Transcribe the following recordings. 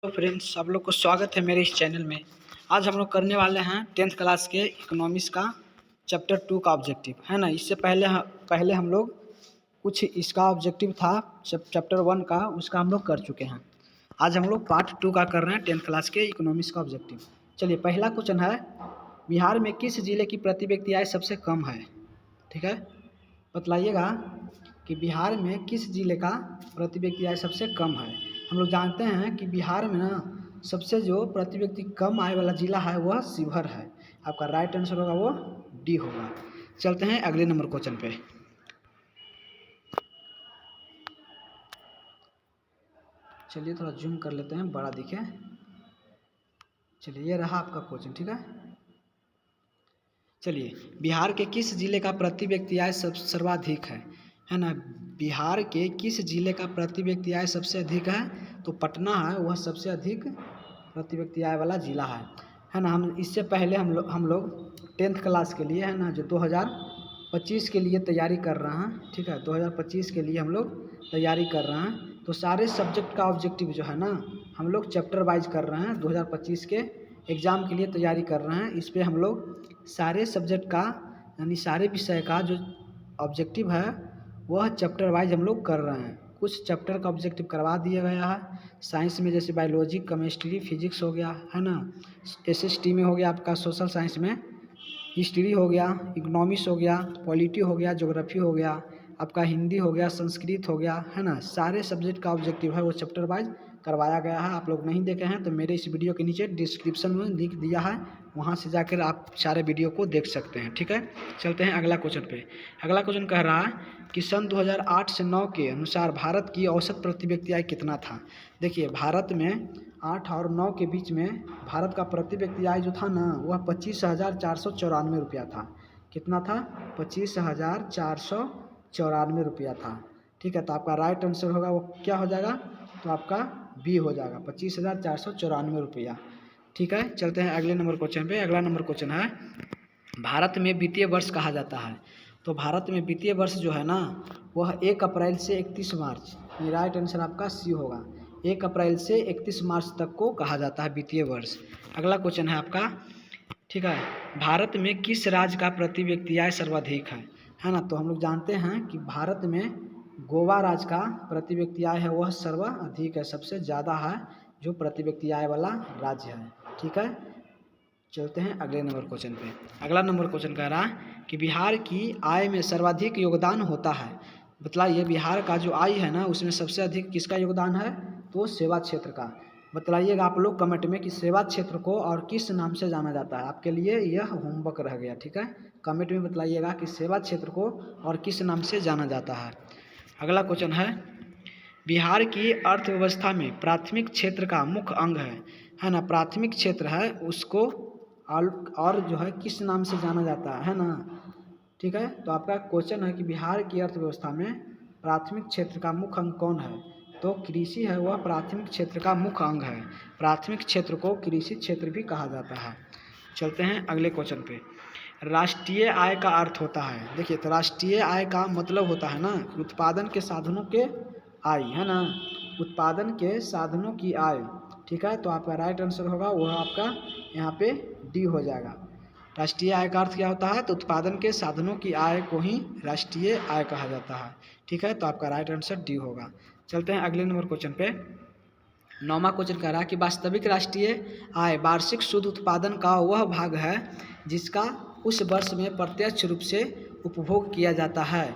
तो फ्रेंड्स, आप लोग को स्वागत है मेरे इस चैनल में। आज हम लोग करने वाले हैं 10th क्लास के इकोनॉमिक्स का चैप्टर 2 का ऑब्जेक्टिव है ना। इससे पहले हम लोग कुछ इसका ऑब्जेक्टिव था चैप्टर 1 का, उसका हम लोग कर चुके हैं। आज हम लोग पार्ट 2 का कर रहे हैं 10th क्लास के इकोनॉमिक्स का ऑब्जेक्टिव। चलिए, पहला क्वेश्चन है, बिहार में किस जिले की प्रति व्यक्ति आय सबसे कम है? ठीक है, बतलाइएगा कि बिहार में किस जिले का प्रति व्यक्ति आय सबसे कम है। हम लोग जानते हैं कि बिहार में ना सबसे जो प्रति व्यक्ति कम आय वाला जिला है वह शिवहर है। आपका राइट आंसर होगा वो डी होगा। चलते हैं अगले नंबर क्वेश्चन पे। चलिए थोड़ा जूम कर लेते हैं, बड़ा दिखे। चलिए, ये रहा आपका क्वेश्चन। ठीक है, चलिए, बिहार के किस जिले का प्रति व्यक्ति आय सर्वाधिक है ना। बिहार के किस जिले का प्रति व्यक्ति आय सबसे अधिक है? तो पटना है, वह सबसे अधिक प्रति व्यक्ति आय वाला जिला है ना। हम इससे पहले हम लोग 10th क्लास के लिए है ना, जो 2025 के लिए तैयारी कर रहे हैं। ठीक है, 2025 के लिए हम लोग तैयारी कर रहे हैं, तो सारे सब्जेक्ट का ऑब्जेक्टिव जो है ना हम लोग चैप्टर वाइज कर रहे हैं। 2025 के एग्ज़ाम के लिए तैयारी कर रहे हैं। इस पर हम लोग सारे सब्जेक्ट का यानी सारे विषय का जो ऑब्जेक्टिव है वह चैप्टर वाइज हम लोग कर रहे हैं। कुछ चैप्टर का ऑब्जेक्टिव करवा दिया गया है। साइंस में जैसे बायोलॉजी, केमिस्ट्री, फिजिक्स हो गया है ना। एसएसटी में हो गया आपका सोशल साइंस में हिस्ट्री हो गया, इकोनॉमिक्स हो गया, पॉलिटी हो गया, ज्योग्राफी हो गया, आपका हिंदी हो गया, संस्कृत हो गया है ना। सारे सब्जेक्ट का ऑब्जेक्टिव है वो चैप्टर वाइज करवाया गया है। आप लोग नहीं देखे हैं तो मेरे इस वीडियो के नीचे डिस्क्रिप्शन में लिंक दिया है, वहाँ से जाकर आप सारे वीडियो को देख सकते हैं। ठीक है, चलते हैं अगला क्वेश्चन पे। अगला क्वेश्चन कह रहा है कि सन 2008 से 9 के अनुसार भारत की औसत प्रति व्यक्ति आय कितना था? देखिए, भारत में 8 और 9 के बीच में भारत का प्रति व्यक्ति आय जो था ना वह 25,494 रुपया था। कितना था? 25,494 रुपया था। ठीक है, तो आपका राइट आंसर होगा वो क्या हो जाएगा? तो आपका बी हो जाएगा, 25,494 रुपया। ठीक है, चलते हैं अगले नंबर क्वेश्चन पे। अगला नंबर क्वेश्चन है, भारत में वित्तीय वर्ष कहा जाता है। तो भारत में वित्तीय वर्ष जो है ना वह 1 अप्रैल से 31 मार्च, ये राइट आंसर आपका सी होगा। 1 अप्रैल से 31 मार्च तक को कहा जाता है वित्तीय वर्ष। अगला क्वेश्चन है आपका, ठीक है, भारत में किस राज्य का प्रति व्यक्ति आय सर्वाधिक है ना। तो हम लोग जानते हैं कि भारत में गोवा राज्य का प्रति व्यक्ति आय है वह सर्वाधिक है, सबसे ज़्यादा है जो प्रति व्यक्ति आय वाला राज्य है। ठीक है, चलते हैं अगले नंबर क्वेश्चन पे। अगला नंबर क्वेश्चन कह रहा है कि बिहार की आय में सर्वाधिक योगदान होता है। बतलाइए, बिहार का जो आय है ना उसमें सबसे अधिक किसका योगदान है? तो सेवा क्षेत्र का। बतलाइएगा आप लोग कमेंट में कि सेवा क्षेत्र को और किस नाम से जाना जाता है। आपके लिए यह होमवर्क रह गया। ठीक है, कमेंट में बतलाइएगा कि सेवा क्षेत्र को और किस नाम से जाना जाता है। अगला क्वेश्चन है, बिहार की अर्थव्यवस्था में प्राथमिक क्षेत्र का मुख्य अंग है ना। प्राथमिक क्षेत्र है उसको और जो है किस नाम से जाना जाता है ना। ठीक है, तो आपका क्वेश्चन है कि बिहार की अर्थव्यवस्था में प्राथमिक क्षेत्र का मुख्य अंग कौन है? तो कृषि है, वह प्राथमिक क्षेत्र का मुख्य अंग है। प्राथमिक क्षेत्र को कृषि क्षेत्र भी कहा जाता है। चलते हैं अगले क्वेश्चन पे। राष्ट्रीय आय का अर्थ होता है, देखिए, तो राष्ट्रीय आय का मतलब होता है ना उत्पादन के साधनों के आय है ना, उत्पादन के साधनों की आय। ठीक है, तो आपका राइट आंसर होगा वह आपका यहाँ पे डी हो जाएगा। राष्ट्रीय आय का अर्थ क्या होता है? तो उत्पादन के साधनों की आय को ही राष्ट्रीय आय कहा जाता है। ठीक है, तो आपका राइट आंसर डी होगा। चलते हैं अगले नंबर क्वेश्चन पे। 9वां क्वेश्चन कह रहा है कि वास्तविक राष्ट्रीय आय वार्षिक शुद्ध उत्पादन का वह भाग है जिसका उस वर्ष में प्रत्यक्ष रूप से उपभोग किया जाता है।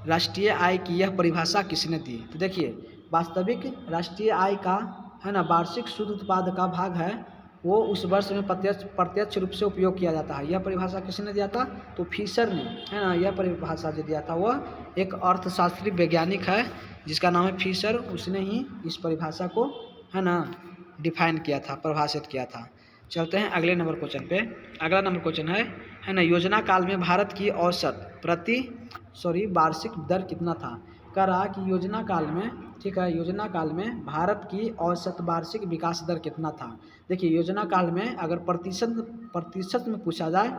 राष्ट्रीय आय की यह परिभाषा किसने दी? तो देखिए, वास्तविक राष्ट्रीय आय का है ना वार्षिक शुद्ध उत्पाद का भाग है वो उस वर्ष में प्रत्यक्ष रूप से उपयोग किया जाता है। यह परिभाषा किसने दिया था? तो फिशर ने है ना। यह परिभाषा जो दिया था वह एक अर्थशास्त्री वैज्ञानिक है जिसका नाम है फिशर। उसने ही इस परिभाषा को है ना डिफाइन किया था, परिभाषित किया था। चलते हैं अगले नंबर क्वेश्चन पे। अगला नंबर क्वेश्चन है ना, योजना काल में भारत की औसत वार्षिक दर कितना था? कह रहा कि योजना काल में, ठीक है, योजना काल में भारत की औसत वार्षिक विकास दर कितना था? देखिए, योजना काल में अगर प्रतिशत में पूछा जाए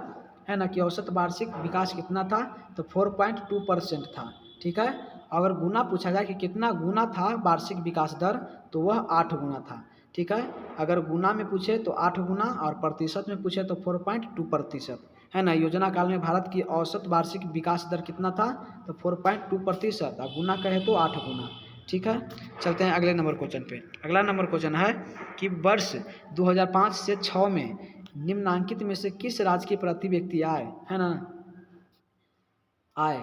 है ना कि औसत वार्षिक विकास कितना था तो 4.2% था। ठीक है, अगर गुना पूछा जाए कि कितना गुना था वार्षिक विकास दर तो वह 8 गुना था। ठीक है। अगर गुना में पूछे तो 8 गुना और प्रतिशत में पूछे तो 4.2%, है ना। योजना काल में भारत की औसत वार्षिक विकास दर कितना था, तो 4.2%, और गुना कहे तो 8 गुना, ठीक है। चलते हैं अगले नंबर क्वेश्चन पे। अगला नंबर क्वेश्चन है कि वर्ष 2005 से 6 में निम्नांकित में से किस राज्य की प्रति व्यक्ति आय, है ना, आय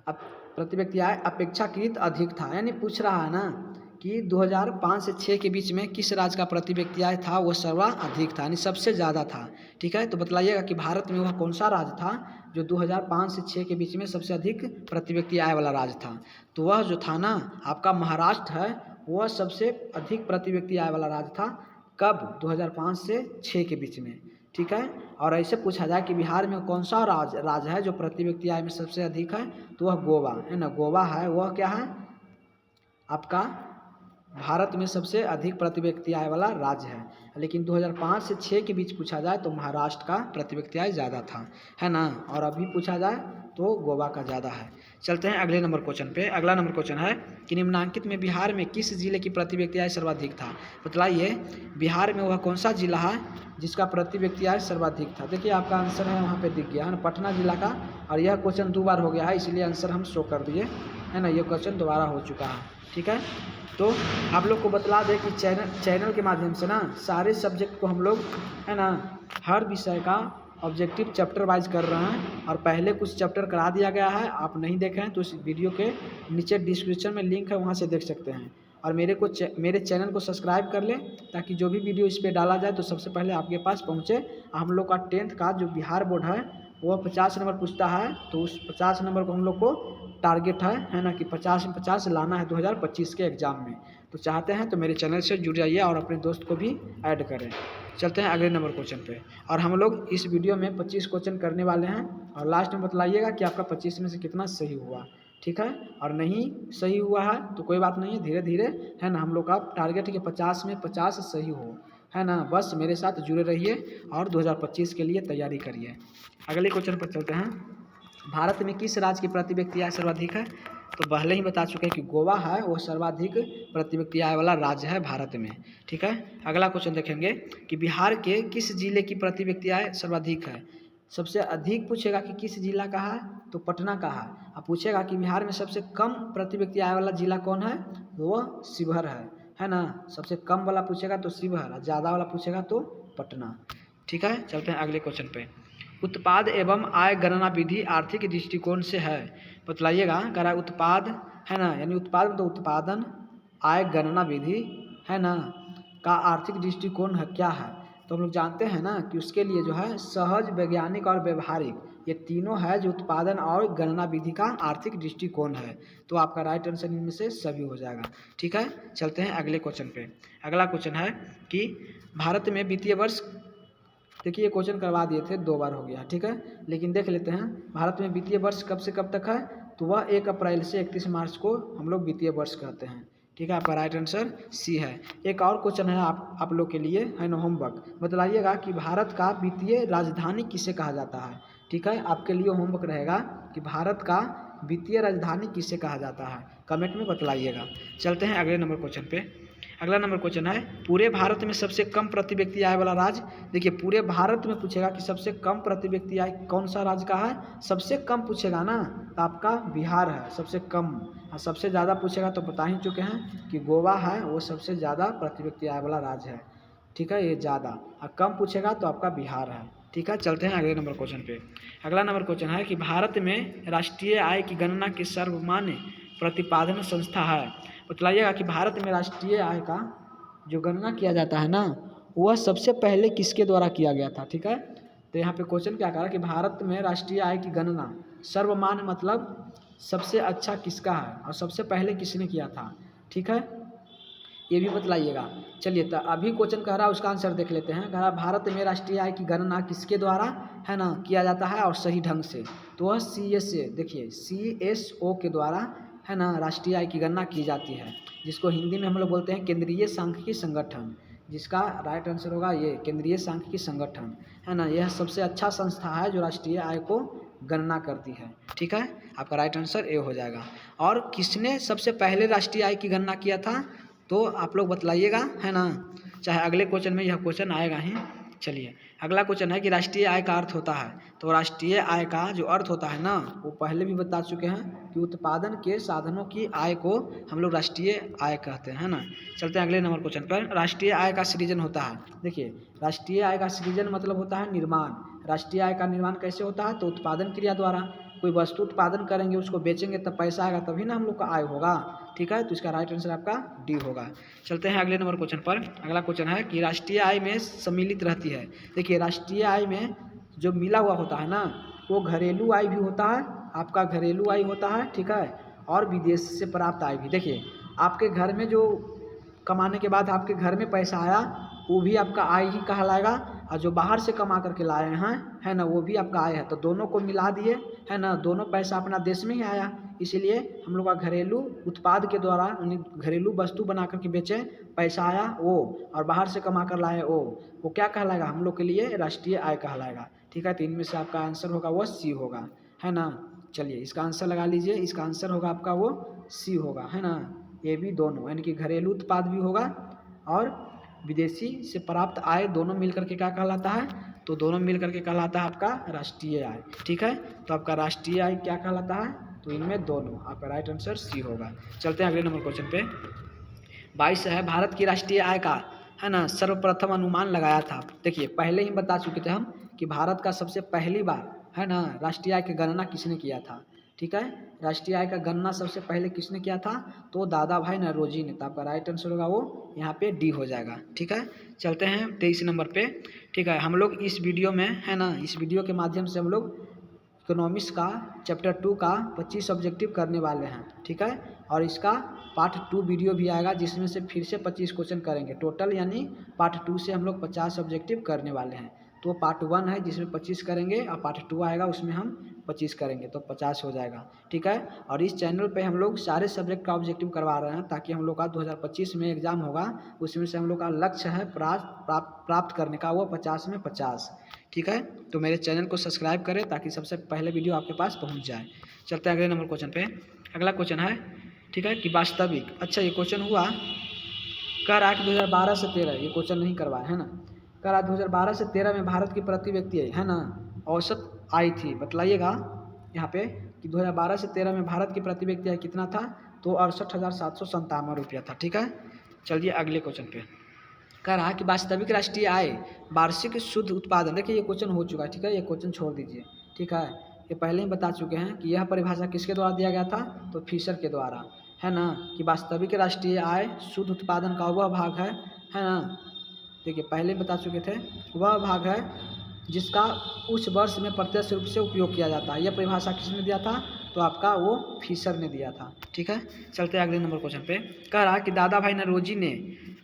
अब प्रति व्यक्ति आय अपेक्षाकृत अधिक था, यानी पूछ रहा है ना कि 2005 से 6 के बीच में किस राज्य का प्रति व्यक्ति आय था वो सर्वाधिक था, यानी सबसे ज़्यादा था, ठीक है। तो बतलाइएगा कि भारत में वह कौन सा राज्य था जो 2005 से 6 के बीच में सबसे अधिक प्रति व्यक्ति आय वाला राज्य था। तो वह जो था ना आपका महाराष्ट्र है, वह सबसे अधिक प्रति व्यक्ति आय वाला राज्य था। कब, 2005 से 6 के बीच में, ठीक है। और ऐसे पूछा जाए कि बिहार में कौन सा राज्य है जो प्रति व्यक्ति आय में सबसे अधिक है, तो वह गोवा है ना, गोवा है। वह क्या है आपका भारत में सबसे अधिक प्रति व्यक्ति आय वाला राज्य है। लेकिन 2005 से 6 के बीच पूछा जाए तो महाराष्ट्र का प्रति व्यक्ति आय ज़्यादा था, है ना। और अभी पूछा जाए तो गोवा का ज़्यादा है। चलते हैं अगले नंबर क्वेश्चन पे। अगला नंबर क्वेश्चन है कि निम्नांकित में बिहार में किस जिले की प्रति व्यक्ति आय सर्वाधिक था। बतलाइए बिहार में वह कौन सा जिला है जिसका प्रति व्यक्ति आय सर्वाधिक था। देखिए आपका आंसर है वहाँ पे दिख गया है ना, पटना जिला का। और यह क्वेश्चन 2 बार हो गया है, इसलिए आंसर हम शो कर दिए, है ना। यह क्वेश्चन दोबारा हो चुका है, ठीक है। तो आप लोग को बतला दें कि चैनल के माध्यम से ना सारे सब्जेक्ट को हम लोग, है ना, हर विषय का ऑब्जेक्टिव चैप्टर वाइज कर रहे हैं। और पहले कुछ चैप्टर करा दिया गया है, आप नहीं देखे हैं तो इस वीडियो के नीचे डिस्क्रिप्शन में लिंक है, वहाँ से देख सकते हैं। और मेरे चैनल को सब्सक्राइब कर लें ताकि जो भी वीडियो इस पर डाला जाए तो सबसे पहले आपके पास पहुँचे। हम लोग का 10th का जो बिहार बोर्ड है वो 50 नंबर पूछता है, तो उस 50 नंबर को हम लोग को टारगेट है ना, कि 50 में 50 लाना है 2025 के एग्ज़ाम में। तो चाहते हैं तो मेरे चैनल से जुड़ जाइए और अपने दोस्त को भी ऐड करें। चलते हैं अगले नंबर क्वेश्चन पे। और हम लोग इस वीडियो में 25 क्वेश्चन करने वाले हैं, और लास्ट में बतलाइएगा कि आपका 25 में से कितना सही हुआ, ठीक है। और नहीं सही हुआ है तो कोई बात नहीं है, धीरे धीरे, है ना, हम लोग का टारगेट है कि 50 में 50 सही हो, है ना। बस मेरे साथ जुड़े रहिए और 2025 के लिए तैयारी करिए। अगले क्वेश्चन पर चलते हैं। भारत में किस राज्य की प्रति व्यक्ति आय सर्वाधिक है। तो पहले ही बता चुके हैं कि गोवा है वो सर्वाधिक प्रति व्यक्ति आय वाला राज्य है भारत में, ठीक है। अगला क्वेश्चन देखेंगे कि बिहार के किस जिले की प्रति व्यक्ति आय सर्वाधिक है। सबसे अधिक पूछेगा कि किस जिला का है, तो पटना का है। अब पूछेगा कि बिहार में सबसे कम प्रति व्यक्ति आय वाला जिला कौन है, वो शिवहर है ना। सबसे कम वाला पूछेगा तो शिवहर, और ज़्यादा वाला पूछेगा तो पटना, ठीक है। चलते हैं अगले क्वेश्चन पे। उत्पाद एवं आय गणना विधि आर्थिक दृष्टिकोण से है। बतलाइएगा, कह रहा है उत्पाद, है ना, यानी उत्पाद मतलब उत्पादन, आय गणना विधि, है ना, का आर्थिक दृष्टिकोण है क्या है। तो हम लोग जानते हैं ना कि उसके लिए जो है सहज, वैज्ञानिक और व्यवहारिक, ये तीनों है जो उत्पादन और गणना विधि का आर्थिक दृष्टिकोण है। तो आपका राइट आंसर इनमें से सभी हो जाएगा, ठीक है। चलते हैं अगले क्वेश्चन पे। अगला क्वेश्चन है कि भारत में वित्तीय वर्ष, देखिए ये क्वेश्चन करवा दिए थे, 2 बार हो गया, ठीक है। लेकिन देख लेते हैं भारत में वित्तीय वर्ष कब से कब तक है, तो वह 1 अप्रैल से 31 मार्च को हम लोग वित्तीय वर्ष कहते हैं, ठीक है। आपका राइट आंसर सी है। एक और क्वेश्चन है आप लोग के लिए, है ना, होमवर्क। बतलाइएगा कि भारत का वित्तीय राजधानी किसे कहा जाता है, ठीक है। आपके लिए होमवर्क रहेगा कि भारत का वित्तीय राजधानी किसे कहा जाता है, कमेंट में बतलाइएगा। चलते हैं अगले नंबर क्वेश्चन पे। अगला नंबर क्वेश्चन है पूरे भारत में सबसे कम प्रति व्यक्ति आय वाला राज्य। देखिए पूरे भारत में पूछेगा कि सबसे कम प्रति व्यक्ति आय कौन सा राज्य का है, सबसे कम पूछेगा ना तो आपका बिहार है सबसे कम। और सबसे ज़्यादा पूछेगा तो बता ही चुके हैं कि गोवा है वो सबसे ज़्यादा प्रति व्यक्ति आय वाला राज्य है, ठीक है, ये ज़्यादा। और कम पूछेगा तो आपका बिहार है, ठीक है। चलते हैं अगले नंबर क्वेश्चन पे। अगला नंबर क्वेश्चन है कि भारत में राष्ट्रीय आय की गणना की सर्वमान्य प्रतिपादन संस्था है। बतलाइएगा कि भारत में राष्ट्रीय आय का जो गणना किया जाता है ना वह सबसे पहले किसके द्वारा किया गया था, ठीक है। तो यहाँ पे क्वेश्चन क्या कहा कि भारत में राष्ट्रीय आय की गणना सर्वमान्य मतलब सबसे अच्छा किसका है और सबसे पहले किसने किया था, ठीक है, ये भी बतलाइएगा। चलिए तो अभी क्वेश्चन कह रहा है उसका आंसर देख लेते हैं। कह रहा भारत में राष्ट्रीय आय की गणना किसके द्वारा, है ना, किया जाता है और सही ढंग से, तो वह CSO, देखिए CSO के द्वारा, है ना, राष्ट्रीय आय की गणना की जाती है, जिसको हिंदी में हम लोग बोलते हैं केंद्रीय सांख्यिकी संगठन, जिसका राइट आंसर होगा ये केंद्रीय सांख्यिकी संगठन, है ना। यह सबसे अच्छा संस्था है जो राष्ट्रीय आय को गणना करती है, ठीक है। आपका राइट आंसर ए हो जाएगा। और किसने सबसे पहले राष्ट्रीय आय की गणना किया था तो आप लोग बतलाइएगा, है ना। चाहे अगले क्वेश्चन में यह क्वेश्चन आएगा ही। चलिए अगला क्वेश्चन है कि राष्ट्रीय आय का अर्थ होता है। तो राष्ट्रीय आय का जो अर्थ होता है ना, वो पहले भी बता चुके हैं कि उत्पादन के साधनों की आय को हम लोग राष्ट्रीय आय कहते हैं, है ना। चलते हैं अगले नंबर क्वेश्चन पर। राष्ट्रीय आय का सृजन होता है। देखिए राष्ट्रीय आय का सृजन मतलब होता है निर्माण। राष्ट्रीय आय का निर्माण कैसे होता है? तो उत्पादन क्रिया द्वारा। कोई वस्तु उत्पादन करेंगे, उसको बेचेंगे, तब पैसा आएगा, तभी ना हम लोग का आय होगा। ठीक है, तो इसका राइट आंसर आपका डी होगा। चलते हैं अगले नंबर क्वेश्चन पर। अगला क्वेश्चन है कि राष्ट्रीय आय में सम्मिलित रहती है। देखिए राष्ट्रीय आय में जो मिला हुआ होता है ना, वो घरेलू आय भी होता है, आपका घरेलू आय होता है, ठीक है, और विदेश से प्राप्त आय भी। देखिए आपके घर में जो कमाने के बाद आपके घर में पैसा आया, वो भी आपका आय ही कहलाएगा, और जो बाहर से कमा करके लाए हैं, है ना, वो भी आपका आय है। तो दोनों को मिला दिए, है ना, दोनों पैसा अपना देश में ही आया। इसीलिए हम लोग का घरेलू उत्पाद के द्वारा घरेलू वस्तु बना करके बेचे, पैसा आया वो, और बाहर से कमा कर लाए वो क्या कहलाएगा? हम लोग के लिए राष्ट्रीय आय कहलाएगा। ठीक है, तो इनमें से आपका आंसर होगा वो सी होगा, है ना। चलिए इसका आंसर लगा लीजिए। इसका आंसर होगा आपका वो सी होगा, है ना। ये भी दोनों, यानी कि घरेलू उत्पाद भी होगा और विदेशी से प्राप्त आय, दोनों मिलकर के क्या कहलाता है? तो दोनों मिलकर के कहलाता है आपका राष्ट्रीय आय। ठीक है, तो आपका राष्ट्रीय आय क्या कहलाता है? तो इनमें दोनों, आपका राइट आंसर सी होगा। चलते हैं अगले नंबर क्वेश्चन पे। 22 है, भारत की राष्ट्रीय आय का, है ना, सर्वप्रथम अनुमान लगाया था। देखिए पहले ही बता चुके थे हम कि भारत का सबसे पहली बार, है ना, राष्ट्रीय आय की गणना किसने किया था। ठीक है, राष्ट्रीय आय का गणना सबसे पहले किसने किया था? तो दादा भाई नौरोजी ने। तो आपका राइट आंसर होगा वो यहाँ पे डी हो जाएगा। ठीक है, चलते हैं 23 नंबर पे। ठीक है, हम लोग इस वीडियो में, है ना, इस वीडियो के माध्यम से हम लोग इकोनॉमिक्स का चैप्टर 2 का 25 ऑब्जेक्टिव करने वाले हैं। ठीक है, और इसका पार्ट 2 वीडियो भी आएगा, जिसमें से फिर से 25 क्वेश्चन करेंगे टोटल, यानी पार्ट 2 से हम लोग 50 ऑब्जेक्टिव करने वाले हैं। तो पार्ट 1 है जिसमें 25 करेंगे, और पार्ट 2 आएगा उसमें हम 25 करेंगे, तो 50 हो जाएगा। ठीक है, और इस चैनल पे हम लोग सारे सब्जेक्ट का ऑब्जेक्टिव करवा रहे हैं, ताकि हम लोग का 2025 में एग्जाम होगा, उसमें से हम लोग का लक्ष्य है प्राप्त करने का वो 50 में 50। ठीक है, तो मेरे चैनल को सब्सक्राइब करें ताकि सबसे पहले वीडियो आपके पास पहुंच जाए। चलते हैं अगले नंबर क्वेश्चन पे। अगला क्वेश्चन है, ठीक है, कि वास्तविक, अच्छा ये क्वेश्चन हुआ, कह रहा है कि 2012 से 13, ये क्वेश्चन नहीं करवाया है ना, कह रहा है 2012 से 13 में भारत की प्रति व्यक्ति, है ना, औसत आई थी। बतलाइएगा यहाँ पे कि 2012 से 13 में भारत की प्रति व्यक्ति आय कितना था? तो 68,757 रुपया था। ठीक है, चलिए अगले क्वेश्चन पे। कह रहा है कि वास्तविक राष्ट्रीय आय वार्षिक शुद्ध उत्पादन। देखिए ये क्वेश्चन हो चुका है, ठीक है, ये क्वेश्चन छोड़ दीजिए। ठीक है, ये पहले ही बता चुके हैं कि यह परिभाषा किसके द्वारा दिया गया था? तो फिशर के द्वारा, है ना, कि वास्तविक राष्ट्रीय आय शुद्ध उत्पादन का वह भाग है ना। देखिए पहले बता चुके थे, वह भाग है जिसका उस वर्ष में प्रत्यक्ष रूप से उपयोग किया जाता है। यह परिभाषा किसने दिया था? तो आपका वो फिशर ने दिया था। ठीक है, चलते हैं अगले नंबर क्वेश्चन पे। कह रहा कि दादा भाई नौरोजी ने,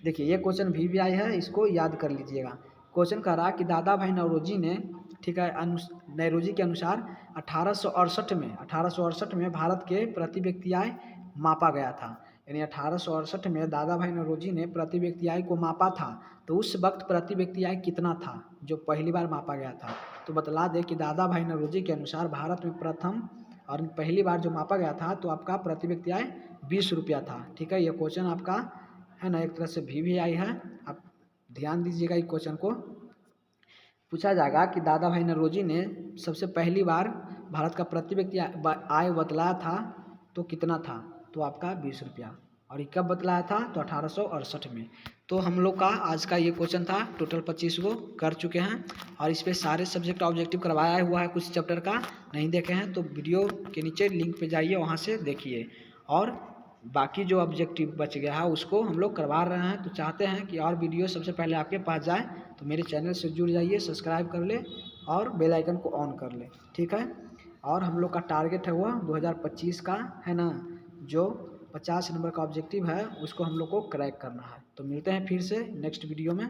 देखिए ये क्वेश्चन भी आई है, इसको याद कर लीजिएगा। क्वेश्चन कह रहा कि दादा भाई नौरोजी ने, ठीक है, नौरोजी के अनुसार 1868 में भारत के प्रति व्यक्ति आय मापा गया था। यानी 1868 में दादा भाई नौरोजी ने प्रति व्यक्ति आय को मापा था। तो उस वक्त प्रति व्यक्ति आय कितना था जो पहली बार मापा गया था? तो बतला दे कि दादा भाई नौरोजी के अनुसार भारत में प्रथम और पहली बार जो मापा गया था, तो आपका प्रति व्यक्ति आय 20 रुपया था। ठीक है, ये क्वेश्चन आपका, है ना, एक तरह से भी आई है, आप ध्यान दीजिएगा। इस क्वेश्चन को पूछा जाएगा कि दादा भाई नौरोजी ने सबसे पहली बार भारत का प्रति व्यक्ति आय बतलाया था तो कितना था? तो आपका 20 रुपया। और ये कब बतलाया था? तो 1868 में। तो हम लोग का आज का ये क्वेश्चन था, टोटल 25 को कर चुके हैं, और इस पे सारे सब्जेक्ट ऑब्जेक्टिव करवाया हुआ है। कुछ चैप्टर का नहीं देखे हैं तो वीडियो के नीचे लिंक पे जाइए, वहाँ से देखिए। और बाकी जो ऑब्जेक्टिव बच गया है उसको हम लोग करवा रहे हैं। तो चाहते हैं कि और वीडियो सबसे पहले आपके पास जाए, तो मेरे चैनल से जुड़ जाइए, सब्सक्राइब कर ले और बेल आइकन को ऑन कर ले। ठीक है, और हम लोग का टारगेट है वह 2025 का, है ना, जो 50 नंबर का ऑब्जेक्टिव है उसको हम लोग को क्रैक करना है। तो मिलते हैं फिर से नेक्स्ट वीडियो में।